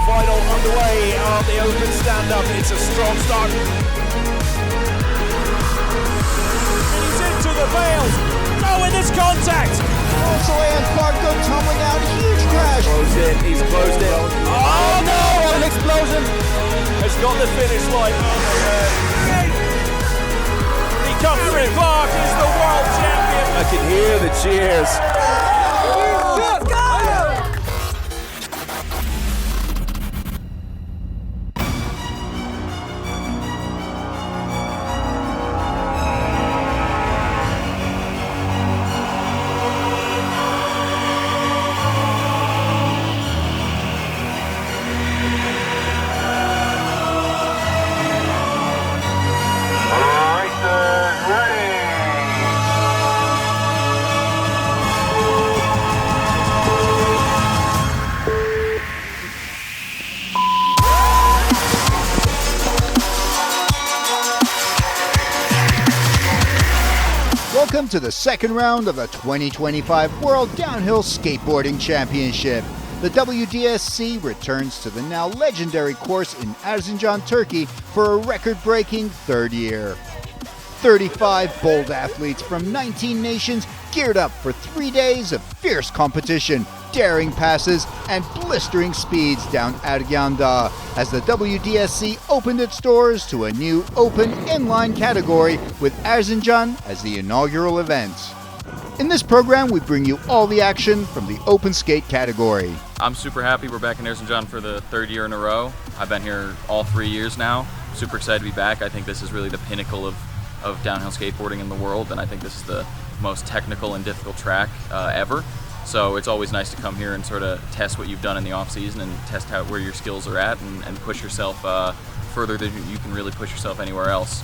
Final underway on the open stand-up. It's a strong start. And he's into the bales. Oh, and it's contact. Also, and Clark go tumbling out. Huge crash. Closed in. He's closed in. Oh no! What an explosion! Has got the finish line. He comes through. Clark is the world champion. I can hear the cheers. Welcome to the second round of the 2025 World Downhill Skateboarding Championship. The WDSC returns to the now legendary course in Erzincan, Turkey for a record-breaking third year. 35 bold athletes from 19 nations geared up for 3 days of fierce competition, daring passes, and blistering speeds down Ergan Dagi as the WDSC opened its doors to a new open inline category with Erzincan as the inaugural event. In this program, we bring you all the action from the open skate category. I'm super happy we're back in Erzincan for the third year in a row. I've been here all 3 years now. Super excited to be back. I think this is really the pinnacle of downhill skateboarding in the world, and I think this is the most technical and difficult track ever. So it's always nice to come here and sort of test what you've done in the off season and test where your skills are at and push yourself further than you can really push yourself anywhere else.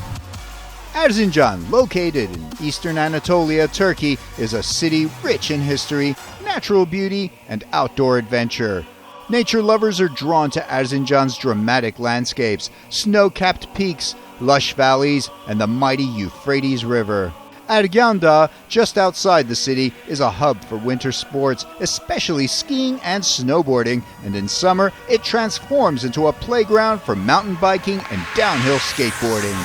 Erzincan, located in eastern Anatolia, Turkey, is a city rich in history, natural beauty, and outdoor adventure. Nature lovers are drawn to Erzincan's dramatic landscapes, snow-capped peaks, lush valleys, and the mighty Euphrates River. Ergan Dagi, just outside the city, is a hub for winter sports, especially skiing and snowboarding, and in summer, it transforms into a playground for mountain biking and downhill skateboarding.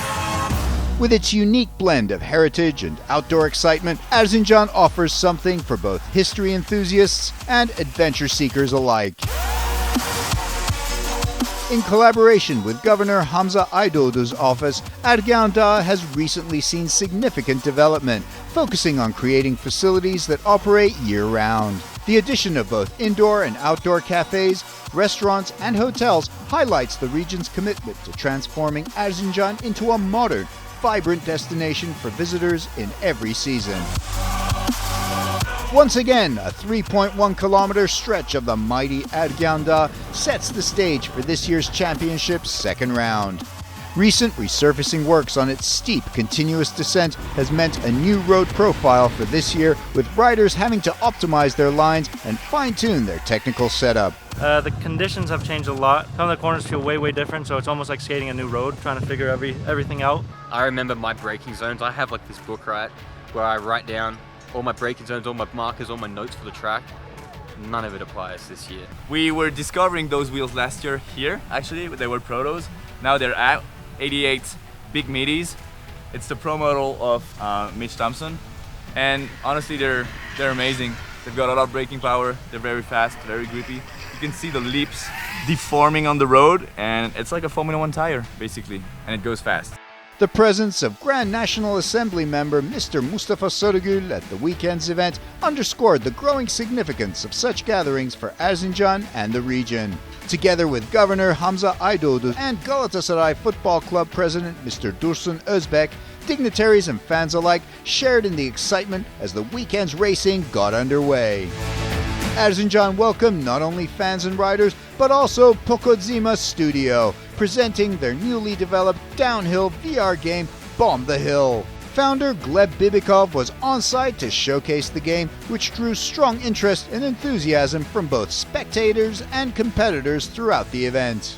With its unique blend of heritage and outdoor excitement, Erzincan offers something for both history enthusiasts and adventure seekers alike. In collaboration with Governor Hamza Aydoğdu's office, Ergan Dagi has recently seen significant development, focusing on creating facilities that operate year-round. The addition of both indoor and outdoor cafes, restaurants, and hotels highlights the region's commitment to transforming Erzincan into a modern, vibrant destination for visitors in every season. Once again, a 3.1-kilometer stretch of the mighty Ergan Dagi sets the stage for this year's championship's second round. Recent resurfacing works on its steep, continuous descent has meant a new road profile for this year, with riders having to optimize their lines and fine-tune their technical setup. The conditions have changed a lot. Some of the corners feel way different, so it's almost like skating a new road, trying to figure everything out. I remember my braking zones. I have like this book, right, where I write down all my braking zones, all my markers, all my notes for the track. None of it applies this year. We were discovering those wheels last year here, actually. They were protos. Now they're at 88 big middies. It's the pro model of Mitch Thompson. And honestly, they're amazing. They've got a lot of braking power. They're very fast, very grippy. You can see the lips deforming on the road, and it's like a Formula 1 tire, basically. And it goes fast. The presence of Grand National Assembly member Mr. Mustafa Sarıgül at the weekend's event underscored the growing significance of such gatherings for Erzincan and the region. Together with Governor Hamza Aydoğdu and Galatasaray Football Club President Mr. Dursun Özbek, dignitaries and fans alike shared in the excitement as the weekend's racing got underway. Erzincan welcomed not only fans and riders, but also Pocodzima Studio, presenting their newly developed downhill VR game, Bomb the Hill. Founder Gleb Bibikov was on site to showcase the game, which drew strong interest and enthusiasm from both spectators and competitors throughout the event.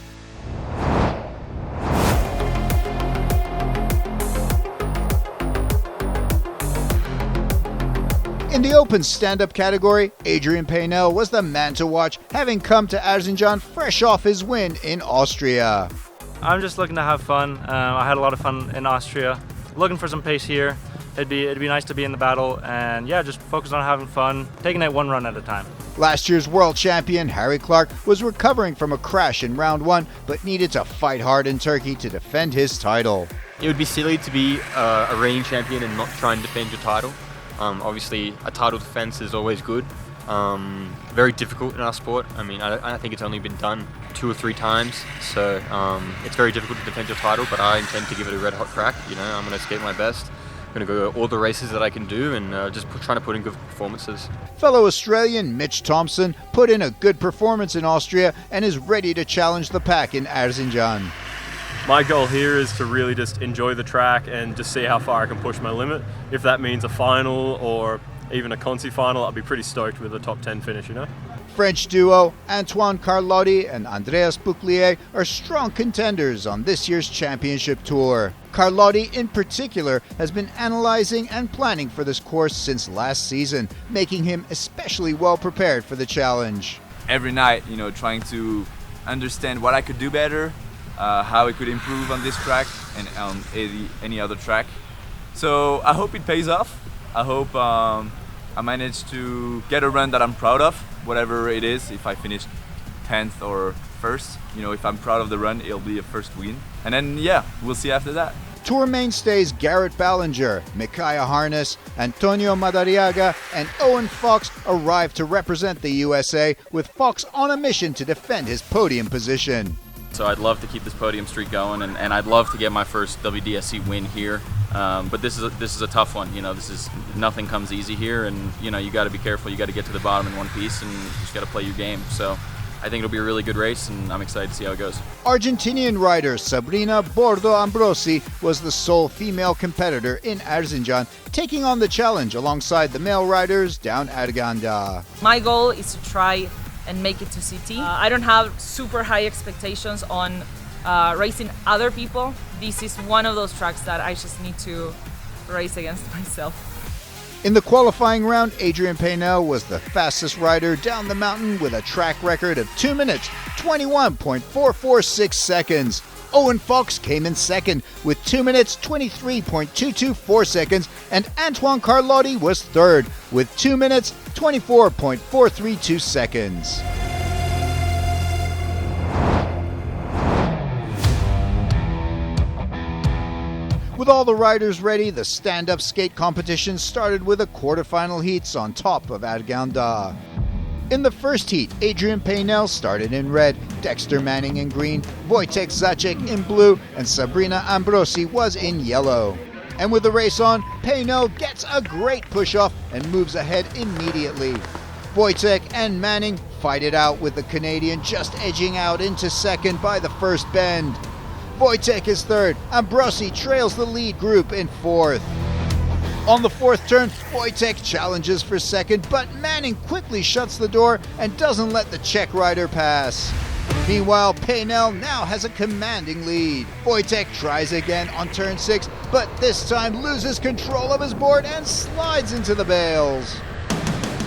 In the open stand-up category, Adrian Paynel was the man to watch, having come to Erzincan fresh off his win in Austria. I'm just looking to have fun. I had a lot of fun in Austria. Looking for some pace here. It'd be nice to be in the battle, and yeah, just focus on having fun, taking it one run at a time. Last year's world champion Harry Clark was recovering from a crash in round 1, but needed to fight hard in Turkey to defend his title. It would be silly to be a reigning champion and not try and defend your title. Obviously, a title defense is always good. Very difficult in our sport. I mean, I think it's only been done 2 or 3 times, so it's very difficult to defend your title, but I intend to give it a red hot crack. You know, I'm going to skate my best. I'm going to go all the races that I can do and just trying to put in good performances. Fellow Australian Mitch Thompson put in a good performance in Austria and is ready to challenge the pack in Erzincan. My goal here is to really just enjoy the track and just see how far I can push my limit. If that means a final or even a Consi final, I'll be pretty stoked with a top 10 finish, you know? French duo Antoine Carlotti and Andreas Bouclier are strong contenders on this year's championship tour. Carlotti in particular has been analyzing and planning for this course since last season, making him especially well prepared for the challenge. Every night, you know, trying to understand what I could do better, how I could improve on this track and on any other track. So I hope it pays off. I hope I managed to get a run that I'm proud of, whatever it is. If I finish 10th or 1st, you know, if I'm proud of the run, it'll be a first win. And then, yeah, we'll see after that. Tour mainstays Garrett Ballinger, Micaiah Harness, Antonio Madariaga, and Owen Fox arrived to represent the USA, with Fox on a mission to defend his podium position. So I'd love to keep this podium streak going, and I'd love to get my first WDSC win here. But this is a tough one. You know, nothing comes easy here, and you know, you got to be careful. You got to get to the bottom in one piece, and you just got to play your game. So I think it'll be a really good race, and I'm excited to see how it goes. Argentinian rider Sabrina Bordo Ambrosi was the sole female competitor in Erzincan, taking on the challenge alongside the male riders down Ergan Dagi. My goal is to try and make it to CT. I don't have super high expectations on racing other people. This is one of those tracks that I just need to race against myself. In the qualifying round, Adrian Paynel was the fastest rider down the mountain with a track record of 2 minutes, 21.446 seconds. Owen Fox came in second with 2 minutes, 23.224 seconds, and Antoine Carlotti was third with 2 minutes, 24.432 seconds. With all the riders ready, the stand-up skate competition started with the quarterfinal heats on top of Ergan Dagi. In the first heat, Adrian Paynel started in red, Dexter Manning in green, Wojtek Zaczek in blue, and Sabrina Ambrosi was in yellow. And with the race on, Paynel gets a great push-off and moves ahead immediately. Wojtek and Manning fight it out, with the Canadian just edging out into second by the first bend. Wojtek is third, Ambrosi trails the lead group in fourth. On the fourth turn, Wojtek challenges for second, but Manning quickly shuts the door and doesn't let the Czech rider pass. Meanwhile, Paynel now has a commanding lead. Wojtek tries again on turn 6, but this time loses control of his board and slides into the bales.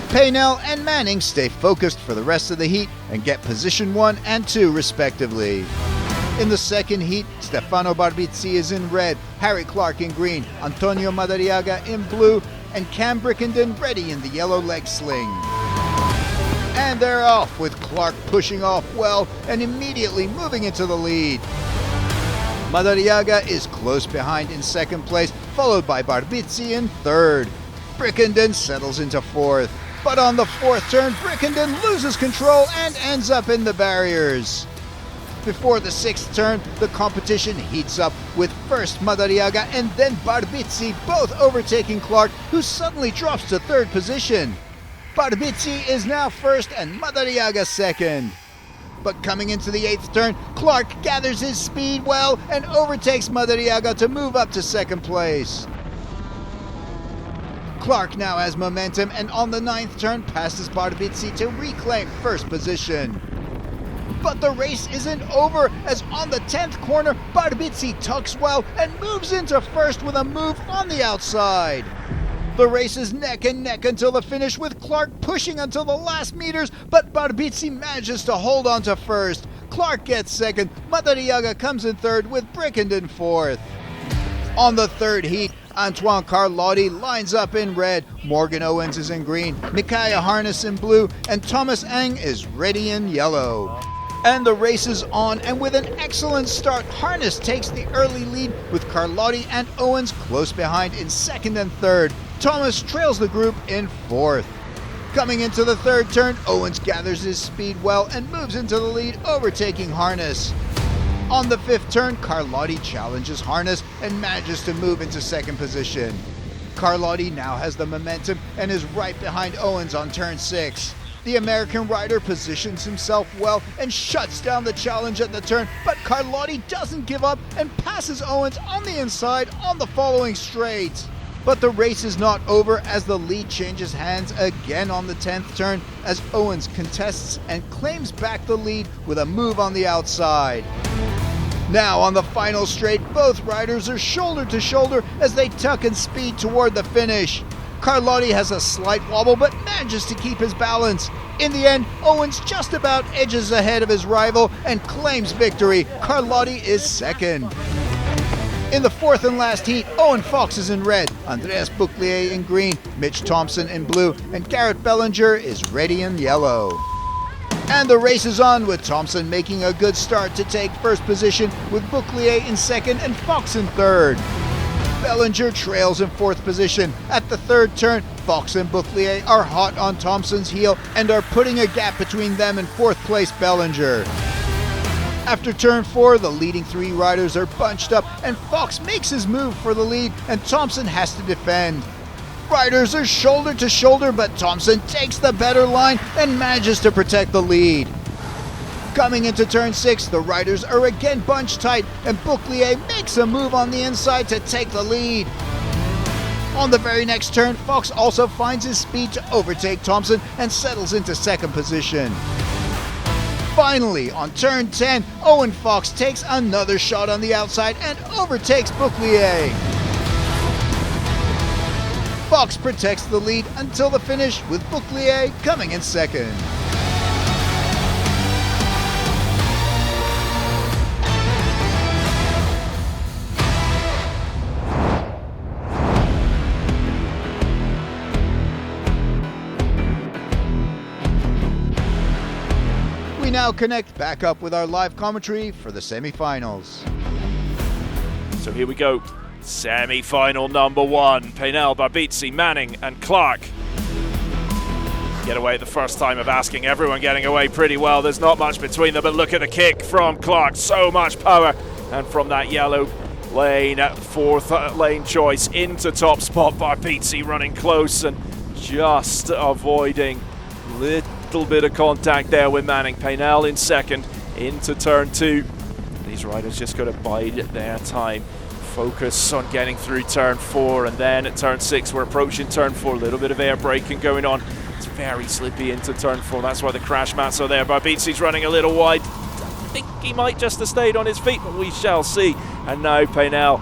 Paynel and Manning stay focused for the rest of the heat and get position 1 and 2 respectively. In the second heat, Stefano Barbizzi is in red, Harry Clark in green, Antonio Madariaga in blue, and Cam Brickenden ready in the yellow leg sling. And they're off, with Clark pushing off well and immediately moving into the lead. Madariaga is close behind in second place, followed by Barbizzi in third. Brickenden settles into fourth, but on the fourth turn, Brickenden loses control and ends up in the barriers. Before the sixth turn, the competition heats up, with first Madariaga and then Barbizzi both overtaking Clark, who suddenly drops to third position. Barbizzi is now first and Madariaga second. But coming into the eighth turn, Clark gathers his speed well and overtakes Madariaga to move up to second place. Clark now has momentum and on the ninth turn passes Barbizzi to reclaim first position. But the race isn't over, as on the 10th corner, Barbizzi tucks well and moves into first with a move on the outside. The race is neck and neck until the finish, with Clark pushing until the last meters, but Barbizzi manages to hold on to first. Clark gets second, Madariaga comes in third, with Brickenden fourth. On the third heat, Antoine Carlotti lines up in red, Morgan Owens is in green, Micaiah Harness in blue, and Thomas Ang is ready in yellow. And the race is on, and with an excellent start, Harness takes the early lead, with Carlotti and Owens close behind in second and third. Thomas trails the group in fourth. Coming into the third turn, Owens gathers his speed well and moves into the lead, overtaking Harness. On the fifth turn, Carlotti challenges Harness and manages to move into second position. Carlotti now has the momentum and is right behind Owens on turn 6. The American rider positions himself well and shuts down the challenge at the turn, but Carlotti doesn't give up and passes Owens on the inside on the following straight. But the race is not over, as the lead changes hands again on the 10th turn, as Owens contests and claims back the lead with a move on the outside. Now on the final straight, both riders are shoulder to shoulder as they tuck and speed toward the finish. Carlotti has a slight wobble but manages to keep his balance. In the end, Owens just about edges ahead of his rival and claims victory. Carlotti is second. In the fourth and last heat, Owen Fox is in red, Andreas Bouclier in green, Mitch Thompson in blue, and Garrett Bellinger is ready in yellow. And the race is on, with Thompson making a good start to take first position, with Bouclier in second and Fox in third. Bellinger trails in fourth position. At the third turn, Fox and Bouclier are hot on Thompson's heel and are putting a gap between them and fourth place Bellinger. After turn 4, the leading 3 riders are bunched up and Fox makes his move for the lead and Thompson has to defend. Riders are shoulder to shoulder, but Thompson takes the better line and manages to protect the lead. Coming into turn 6, the riders are again bunched tight and Bouclier makes a move on the inside to take the lead. On the very next turn, Fox also finds his speed to overtake Thompson and settles into second position. Finally, on turn 10, Owen Fox takes another shot on the outside and overtakes Bouclier. Fox protects the lead until the finish, with Bouclier coming in second. We now connect back up with our live commentary for the semi-finals. So here we go. Semi-final number 1. Paynel, Barbizzi, Manning and Clark. Get away the first time of asking. Everyone getting away pretty well. There's not much between them, but look at the kick from Clark. So much power. And from that yellow lane, fourth lane choice into top spot. Barbizzi running close and just avoiding little bit of contact there with Manning. Paynel in second into turn 2. These riders just got to bide their time. Focus on getting through turn 4, and then at turn 6 we're approaching turn 4. A little bit of air braking going on. It's very slippy into turn 4. That's why the crash mats are there. Barbizzi's running a little wide. I think he might just have stayed on his feet, but we shall see. And now Paynel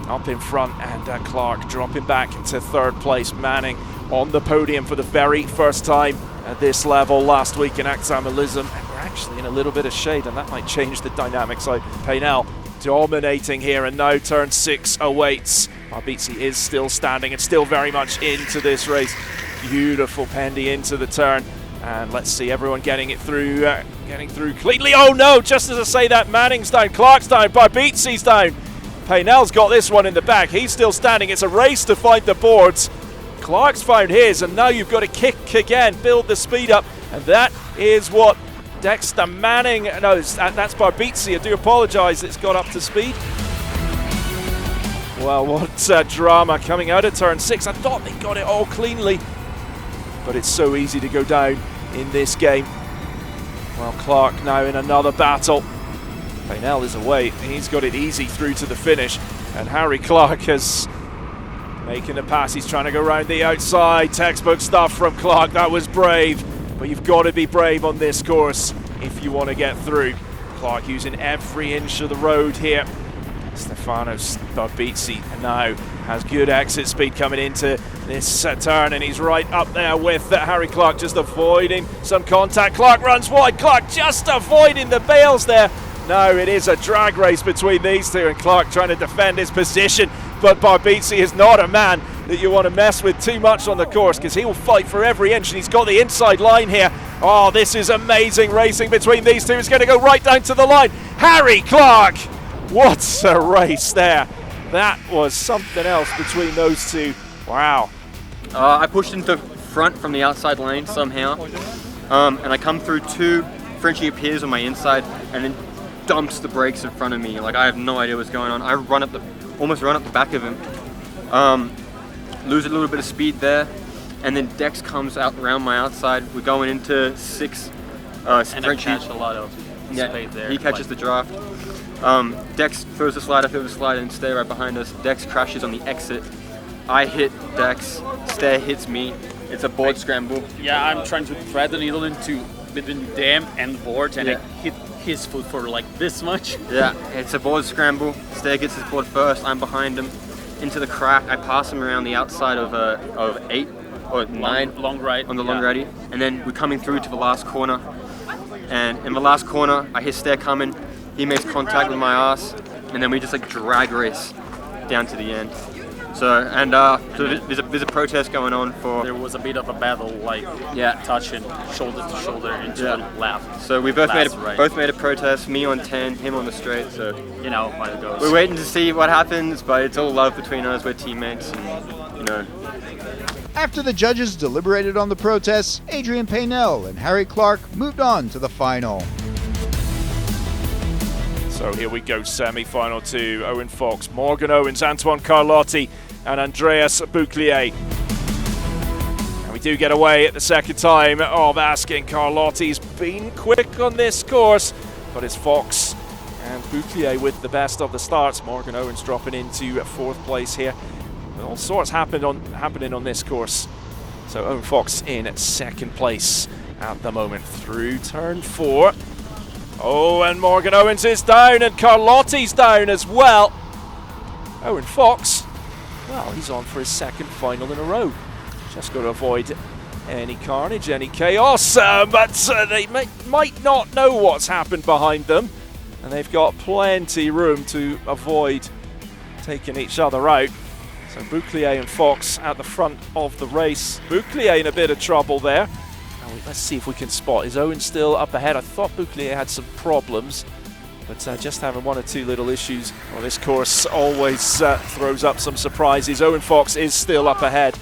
up in front, and Clark dropping back into third place. Manning on the podium for the very first time at this level last week in Aksamalism, and we're actually in a little bit of shade, and that might change the dynamics. So Paynel dominating here, and now turn 6 awaits. Barbizzi is still standing and still very much into this race. Beautiful Pendy into the turn, and let's see everyone getting through cleanly. Oh no, just as I say that, Manning's down, Clark's down, Barbizzi's down. Paynel's got this one in the bag. He's still standing. It's a race to find the boards. Clark's found his, and now you've got to kick again, build the speed up, and that is what Dexter Manning, no, that's Barbizzi, I do apologise, it's got up to speed. Well, what drama coming out of turn 6. I thought they got it all cleanly, but it's so easy to go down in this game. Well, Clark now in another battle. Paynel is away, he's got it easy through to the finish, and Harry Clark is making a pass. He's trying to go around the outside. Textbook stuff from Clark. That was brave, but you've got to be brave on this course if you want to get through. Clark using every inch of the road here. Stefanos Barbizzi now has good exit speed coming into this turn, and he's right up there with Harry Clark, just avoiding some contact. Clark runs wide, Clark just avoiding the bales there. No, it is a drag race between these two, and Clark trying to defend his position, but Barbizzi is not a man that you want to mess with too much on the course, because he will fight for every inch, and he's got the inside line here. Oh, this is amazing racing between these two. It's going to go right down to the line. Harry Clark! What a race there. That was something else between those two. Wow. I pushed into front from the outside lane somehow, and I come through two Frenchie appears on my inside and then dumps the brakes in front of me. Like, I have no idea what's going on. I almost run up the back of him, lose a little bit of speed there, and then Dex comes out around my outside. We're going into 6 and Frenchie. catch a lot of space there. He catches the draft. Dex throws the slide, I throw the slide and stay right behind us. Dex crashes on the exit. I hit Dex, Stair hits me. It's a board scramble. Yeah, I'm trying to thread the needle into between them and the board, and I hit his foot for like this much. Yeah, it's a board scramble. Stair gets his board first, I'm behind him. Into the crack, I pass him around the outside of 8 or 9. Long right. On the long righty. And then we're coming through to the last corner. And in the last corner, I hear Stair coming. He makes contact with my ass, and then we just like drag race down to the end. So there's a protest going on for. There was a bit of a battle, like touching shoulder to shoulder into the left. So we both made a protest. Me on 10, him on the straight. So you know how it goes. We're waiting to see what happens, but it's all love between us. We're teammates, and you know. After the judges deliberated on the protests, Adrian Paynell and Harry Clark moved on to the final. So here we go, semi-final 2. Owen Fox, Morgan Owens, Antoine Carlotti and Andreas Bouclier. And we do get away at the second time of asking. Carlotti's been quick on this course, but it's Fox and Bouclier with the best of the starts. Morgan Owens dropping into 4th place here. All sorts happening on this course. So Owen Fox in 2nd place at the moment through turn 4. Oh, and Morgan Owens is down, and Carlotti's down as well. Owen Fox, well, he's on for his 2nd final in a row. Just got to avoid any carnage, any chaos, but they might not know what's happened behind them, and they've got plenty room to avoid taking each other out. So Bouclier and Fox at the front of the race. Bouclier in a bit of trouble there. Let's see if we can spot. Is Owen still up ahead? I thought Bouclier had some problems, but just having 1 or 2 little issues. Well, this course always throws up some surprises. Owen Fox is still up ahead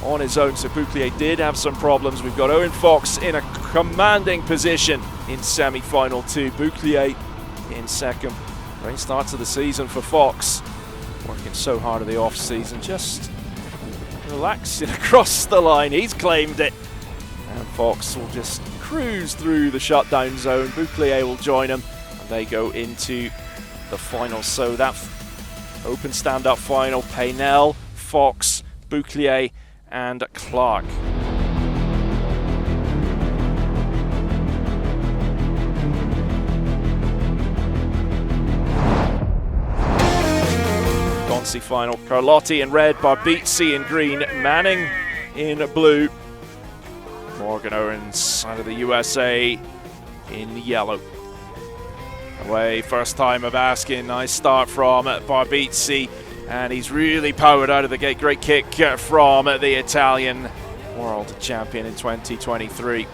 on his own, so Bouclier did have some problems. We've got Owen Fox in a commanding position in semi-final 2. Bouclier in 2nd. Great start to the season for Fox. Working so hard at the off-season, just relaxing across the line. He's claimed it. And Fox will just cruise through the shutdown zone. Bouclier will join him, and they go into the final. So that open stand-up final, Paynell, Fox, Bouclier, and Clark. Gonsi final, Carlotti in red, Barbizzi in green, Manning in blue. Morgan Owens out of the USA in yellow. Away, first time of asking. Nice start from Barbizzi, and he's really powered out of the gate. Great kick from the Italian world champion in 2023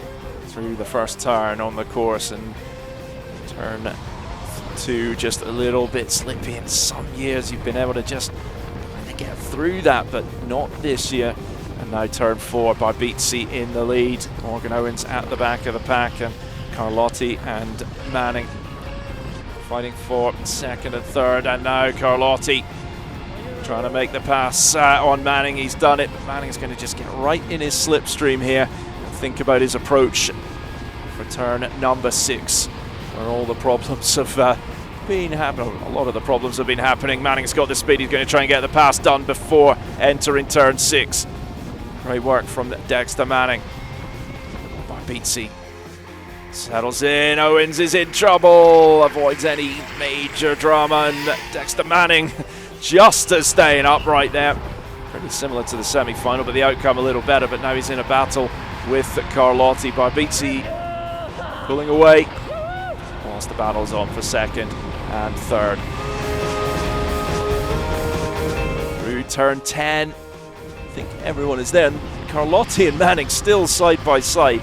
through the first turn on the course, and turn 2 just a little bit slippy. In some years you've been able to just kind of get through that, but not this year. And now turn 4, Barbizzi in the lead. Morgan Owens at the back of the pack, and Carlotti and Manning fighting for 2nd and 3rd. And now Carlotti trying to make the pass on Manning. He's done it, but Manning's going to just get right in his slipstream here and think about his approach for turn number 6, where all the problems have been happening. A lot of the problems have been happening. Manning's got the speed. He's going to try and get the pass done before entering turn 6. Great work from Dexter Manning. Barbizzi Settles in, Owens is in trouble, avoids any major drama, and Dexter Manning just staying upright there. Pretty similar to the semi-final, but the outcome a little better, but now he's in a battle with Carlotti. Barbizzi pulling away whilst the battle's on for second and third. Through turn 10, I think everyone is there. Carlotti and Manning still side by side,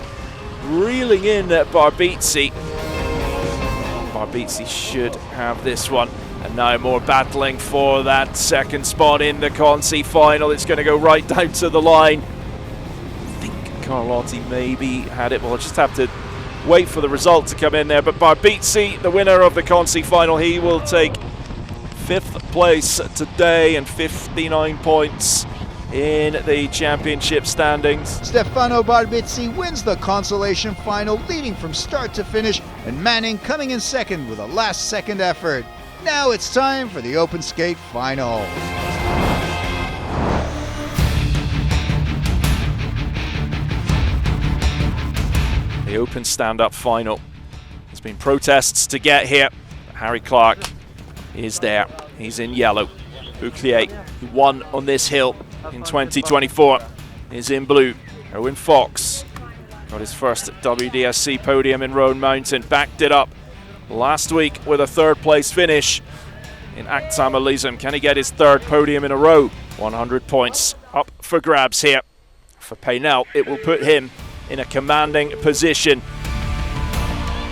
reeling in at Barbizzi. Barbizzi should have this one. And now more battling for that second spot in the Consi final. It's going to go right down to the line. I think Carlotti maybe had it. We'll just have to wait for the result to come in there. But Barbizzi, the winner of the Consi final, he will take 5th place today and 59 points in the championship standings. Stefano Barbizzi wins the consolation final, leading from start to finish, and Manning coming in second with a last-second effort. Now it's time for the open skate final. The open stand-up final. There's been protests to get here. Harry Clark is there. He's in yellow. Bouclier, who won on this hill in 2024, is in blue. Owen Fox got his first WDSC podium in Roan Mountain. Backed it up last week with a third-place finish in Aktamalizm. Can he get his third podium in a row? 100 points up for grabs here. For Paynell, it will put him in a commanding position.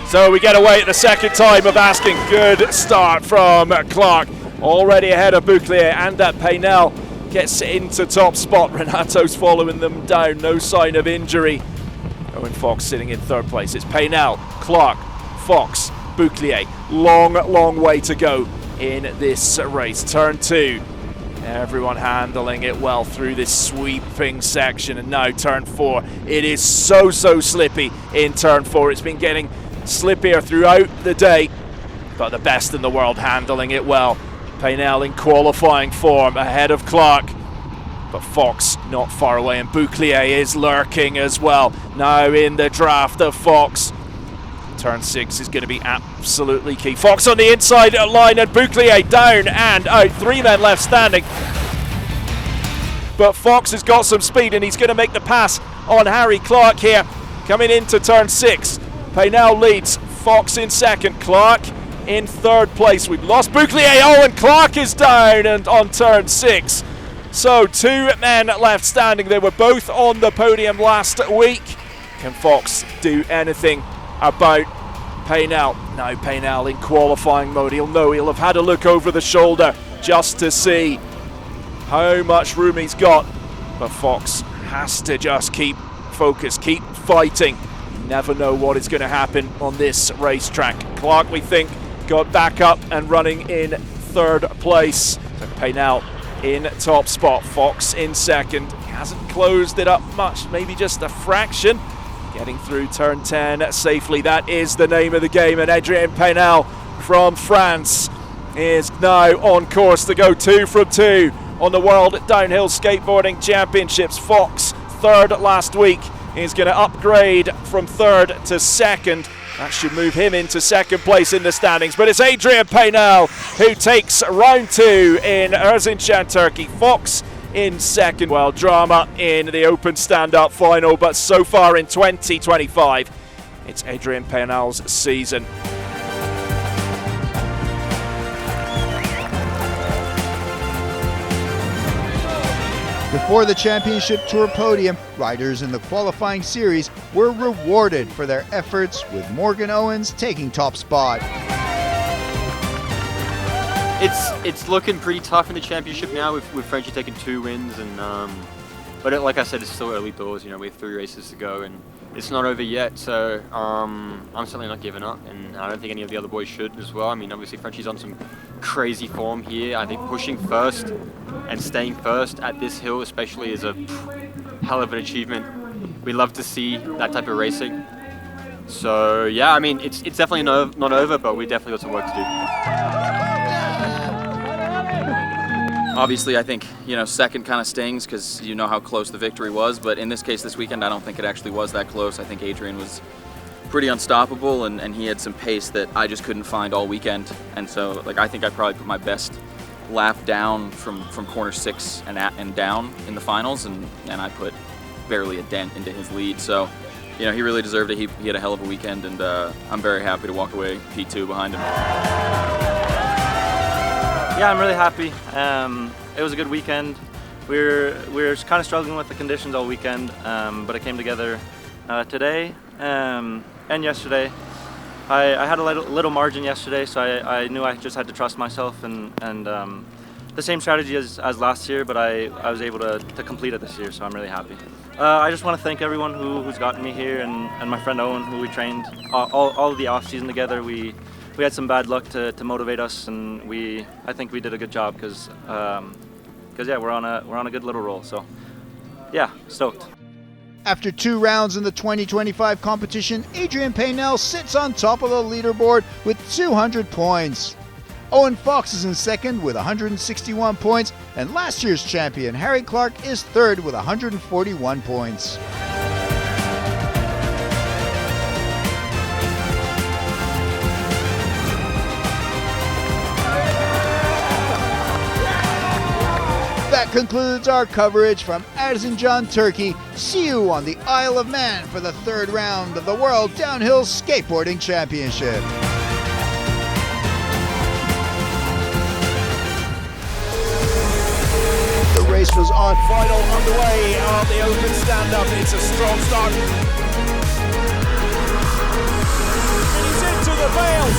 So we get away at the second time of asking. Good start from Clark. Already ahead of Bouclier, and that Paynell gets into top spot. Renato's following them down, no sign of injury. Owen Fox sitting in third place. It's Paynell, Clark, Fox, Bouclier. Long way to go in this race. Turn 2. Everyone handling it well through this sweeping section, and now turn 4. It is so slippy in turn 4. It's been getting slippier throughout the day, but the best in the world handling it well. Paynell in qualifying form ahead of Clark, but Fox not far away, and Bouclier is lurking as well. Now in the draft of Fox. Turn 6 is going to be absolutely key. Fox on the inside line, and Bouclier down and out. 3 men left standing. But Fox has got some speed, and he's going to make the pass on Harry Clark here. Coming into turn 6. Paynell leads. Fox in second. Clark in third place. We've lost Bouclier. Oh, and Clark is down and on turn 6. So 2 men left standing. They were both on the podium last week. Can Fox do anything about Paynell? Now Paynell in qualifying mode. He'll know, he'll have had a look over the shoulder just to see how much room he's got. But Fox has to just keep focused, keep fighting. You never know what is going to happen on this racetrack. Clark, we think, got back up and running in third place. So Paynell in top spot. Fox in second. He hasn't closed it up much, maybe just a fraction. Getting through turn 10 safely. That is the name of the game. And Adrien Paynell from France is now on course to go 2 from 2 on the World Downhill Skateboarding Championships. Fox, third last week, is going to upgrade from third to second. That should move him into second place in the standings. But it's Adrien Paynell who takes round 2 in Erzincan, Turkey. Fox in second. Well, drama in the open stand-up final, but so far in 2025, it's Adrien Paynell's season. Before the championship tour podium, riders in the qualifying series were rewarded for their efforts, with Morgan Owens taking top spot. It's looking pretty tough in the championship now, with Frenchie taking 2 wins, and but like I said, it's still early doors. You know, we have 3 races to go, and it's not over yet. So I'm certainly not giving up, and I don't think any of the other boys should as well. I mean, obviously Frenchie's on some crazy form here. I think pushing first and staying first at this hill especially is a hell of an achievement. We love to see that type of racing. So yeah, I mean, it's definitely not over, but we definitely got some work to do. Obviously, I think, you know, second kind of stings because you know how close the victory was, but in this case this weekend, I don't think it actually was that close. I think Adrien was pretty unstoppable, and he had some pace that I just couldn't find all weekend. And so, like, I think I probably put my best lap down from corner 6 and down in the finals, and I put barely a dent into his lead. So, you know, he really deserved it. He had a hell of a weekend, and I'm very happy to walk away P2 behind him. Yeah, I'm really happy. It was a good weekend. We were kind of struggling with the conditions all weekend, but it came together today and yesterday. I had a little margin yesterday, so I knew I just had to trust myself, and the same strategy as last year, but I was able to complete it this year, so I'm really happy. I just want to thank everyone who's gotten me here, and my friend Owen, who we trained all of the off season together. We had some bad luck to motivate us, and I think we did a good job because yeah, we're on a good little roll. So yeah, stoked. After 2 rounds in the 2025 competition, Adrian Paynell sits on top of the leaderboard with 200 points. Owen Fox is in second with 161 points, and last year's champion Harry Clark is third with 141 points. That concludes our coverage from Erzincan, Turkey. See you on the Isle of Man for the 3rd round of the World Downhill Skateboarding Championship. The race was on. Final underway on the open stand-up. It's a strong start. And he's into the veils.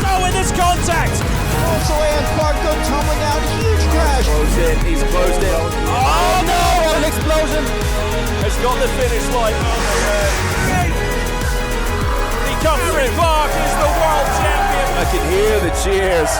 Oh, and there's contact. Also, and Clark go tumbling out. Huge crash. Closed in. He's closed in. Oh no! What an explosion! Has got the finish line. He comes through. Clark is the world champion. I can hear the cheers.